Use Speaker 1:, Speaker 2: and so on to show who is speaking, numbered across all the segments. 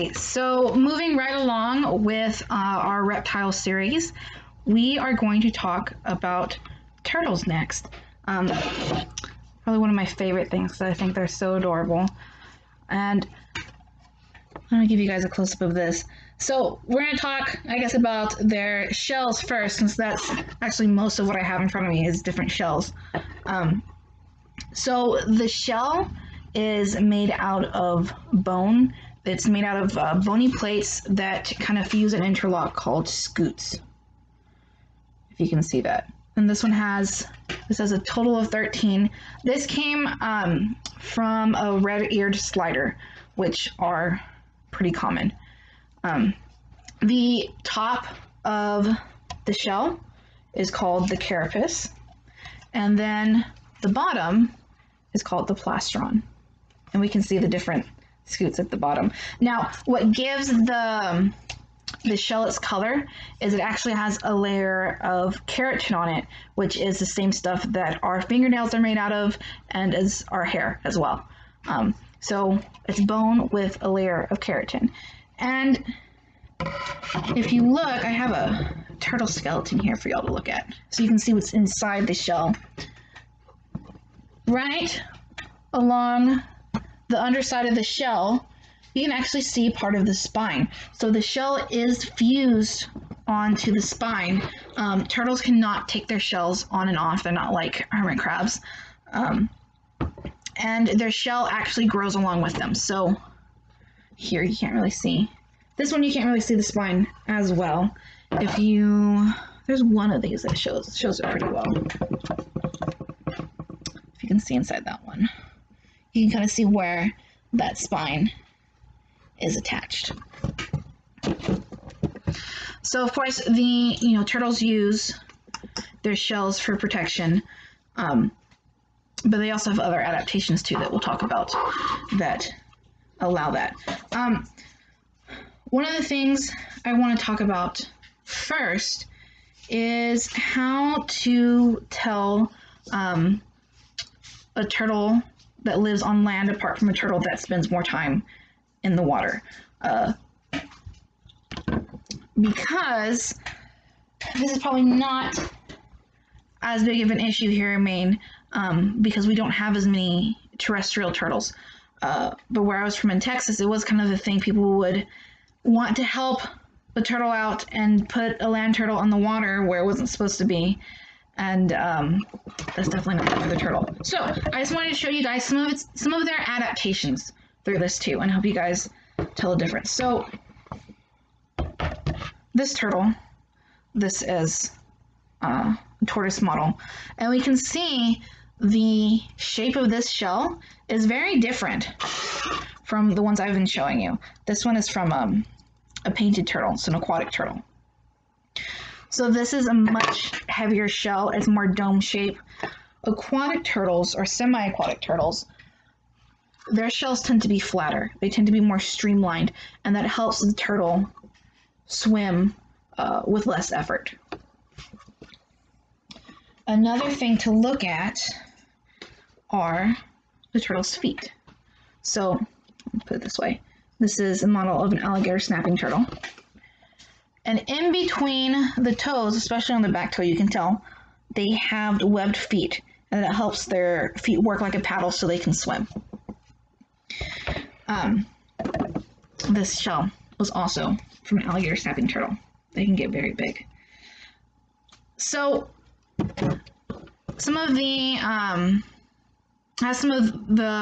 Speaker 1: right, so moving right along with our reptile series, we are going to talk about turtles next. Probably one of my favorite things because I think they're so adorable. And I'm going to give you guys a close-up of this. So we're going to talk, I guess, about their shells first, since that's actually most of what I have in front of me is different shells. So the shell is made out of bone. It's made out of bony plates that kind of fuse and interlock called scutes, if you can see that. And this has a total of 13. This came from a red-eared slider, which are pretty common. The top of the shell is called the carapace, and then the bottom is called the plastron. And we can see the different scutes at the bottom. Now, what gives the shell its color is it actually has a layer of keratin on it, which is the same stuff that our fingernails are made out of, and as our hair as well. So it's bone with a layer of keratin. And if you look, I have a turtle skeleton here for y'all to look at, so you can see what's inside the shell. Right along the underside of the shell, you can actually see part of the spine. So the shell is fused onto the spine. Turtles cannot take their shells on and off. They're not like hermit crabs. And their shell actually grows along with them. So here you can't really see. This one you can't really see the spine as well. There's one of these that shows it pretty well. If you can see inside that one, you can kind of see where that spine is attached. So of course turtles use their shells for protection, but they also have other adaptations too that we'll talk about that allow that. One of the things I want to talk about first is how to tell a turtle that lives on land apart from a turtle that spends more time in the water. Because this is probably not as big of an issue here in Maine, because we don't have as many terrestrial turtles. But where I was from in Texas, it was kind of the thing. People would want to help the turtle out and put a land turtle on the water where it wasn't supposed to be. And that's definitely not good for the turtle. So I just wanted to show you guys some of their adaptations through this too, and help you guys tell the difference. So this turtle, this is a tortoise model, and we can see the shape of this shell is very different from the ones I've been showing you. This one is from a painted turtle, it's an aquatic turtle. So this is a much heavier shell, it's more dome shape. Aquatic turtles, or semi-aquatic turtles, their shells tend to be flatter. They tend to be more streamlined, and that helps the turtle swim with less effort. Another thing to look at are the turtle's feet. So, let me put it this way. This is a model of an alligator snapping turtle. And in between the toes, especially on the back toe, you can tell they have webbed feet, and that helps their feet work like a paddle so they can swim. This shell was also from an alligator snapping turtle. They can get very big. So some of the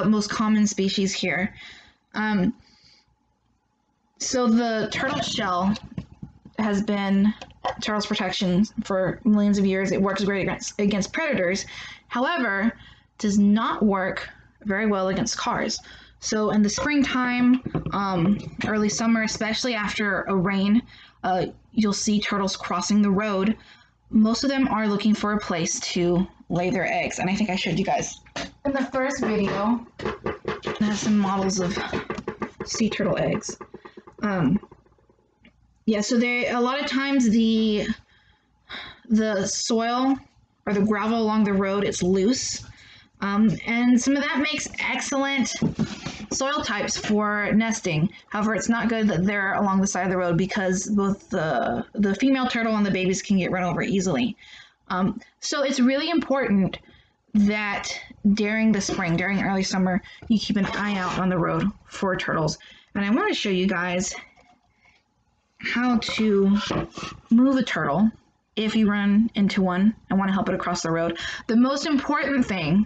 Speaker 1: most common species here. So the turtle shell has been turtle's protection for millions of years. It works great against predators. However, does not work very well against cars. So in the springtime, early summer, especially after a rain, you'll see turtles crossing the road. Most of them are looking for a place to lay their eggs. And I think I showed you guys in the first video, I have some models of sea turtle eggs. Yeah, so a lot of times the soil or the gravel along the road, it's loose. And some of that makes excellent soil types for nesting. However, it's not good that they're along the side of the road because both the female turtle and the babies can get run over easily. So it's really important that during the spring, during early summer, you keep an eye out on the road for turtles. And I want to show you guys how to move a turtle if you run into one and want to help it across the road. The most important thing,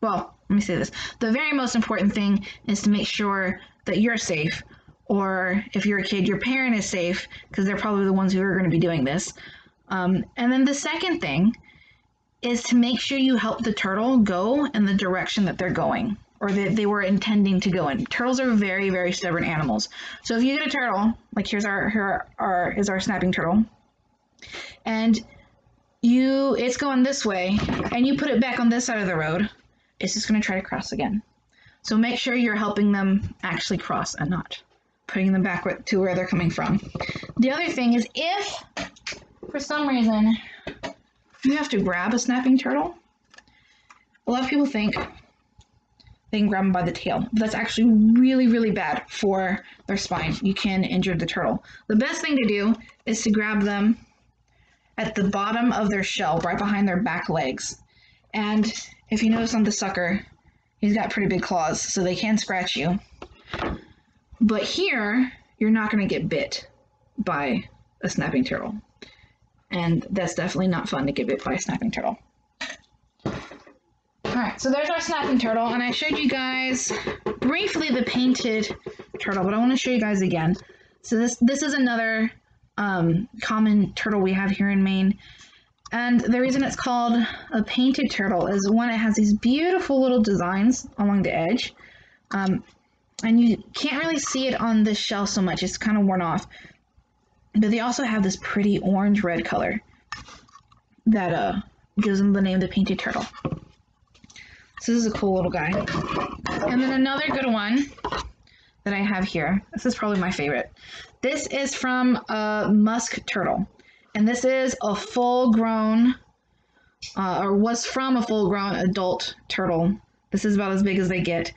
Speaker 1: well, let me say this. The very most important thing is to make sure that you're safe, or if you're a kid, your parent is safe, because they're probably the ones who are going to be doing this. And then the second thing is to make sure you help the turtle go in the direction that they're going, or that they were intending to go in. Turtles are very, very stubborn animals. So if you get a turtle, like here's our snapping turtle, and it's going this way, and you put it back on this side of the road, it's just going to try to cross again. So make sure you're helping them actually cross and not putting them back to where they're coming from. The other thing is, if for some reason you have to grab a snapping turtle, a lot of people think they can grab them by the tail. But that's actually really, really bad for their spine. You can injure the turtle. The best thing to do is to grab them at the bottom of their shell, right behind their back legs. And if you notice on the sucker, he's got pretty big claws, so they can scratch you. But here, you're not going to get bit by a snapping turtle. And that's definitely not fun to get bit by a snapping turtle. Alright, so there's our snapping turtle, and I showed you guys briefly the painted turtle, but I want to show you guys again. So this is another common turtle we have here in Maine. And the reason it's called a painted turtle is, one, it has these beautiful little designs along the edge. And you can't really see it on this shell so much, it's kind of worn off. But they also have this pretty orange-red color that gives them the name the painted turtle. So this is a cool little guy. And then another good one that I have here, this is probably my favorite. This is from a musk turtle. And this is a full-grown, or was from a full-grown adult turtle. This is about as big as they get.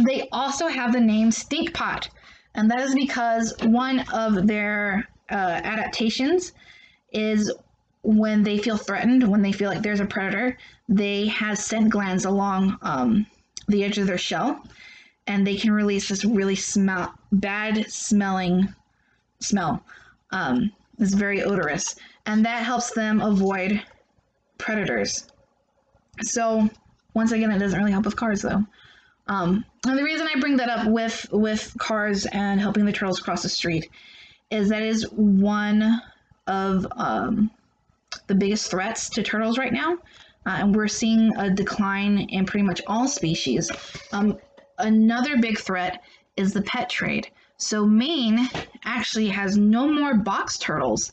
Speaker 1: They also have the name stinkpot, and that is because one of their adaptations is when they feel threatened, when they feel like there's a predator, they have scent glands along the edge of their shell, and they can release this really bad-smelling smell. It's very odorous, and that helps them avoid predators. So, once again, it doesn't really help with cars, though. And the reason I bring that up with cars and helping the turtles cross the street is that is one of the biggest threats to turtles right now, and we're seeing a decline in pretty much all species. Another big threat is the pet trade. So Maine actually has no more box turtles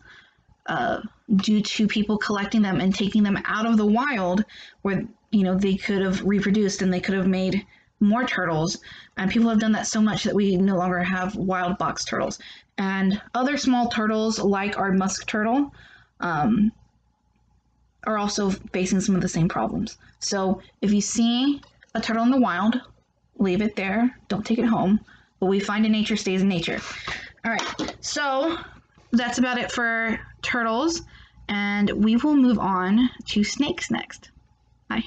Speaker 1: due to people collecting them and taking them out of the wild, where they could have reproduced and they could have made more turtles. And people have done that so much that we no longer have wild box turtles. And other small turtles, like our musk turtle, are also facing some of the same problems. So if you see a turtle in the wild, leave it there. Don't take it home. What we find in nature stays in nature. All right, so that's about it for turtles, and we will move on to snakes next. Bye.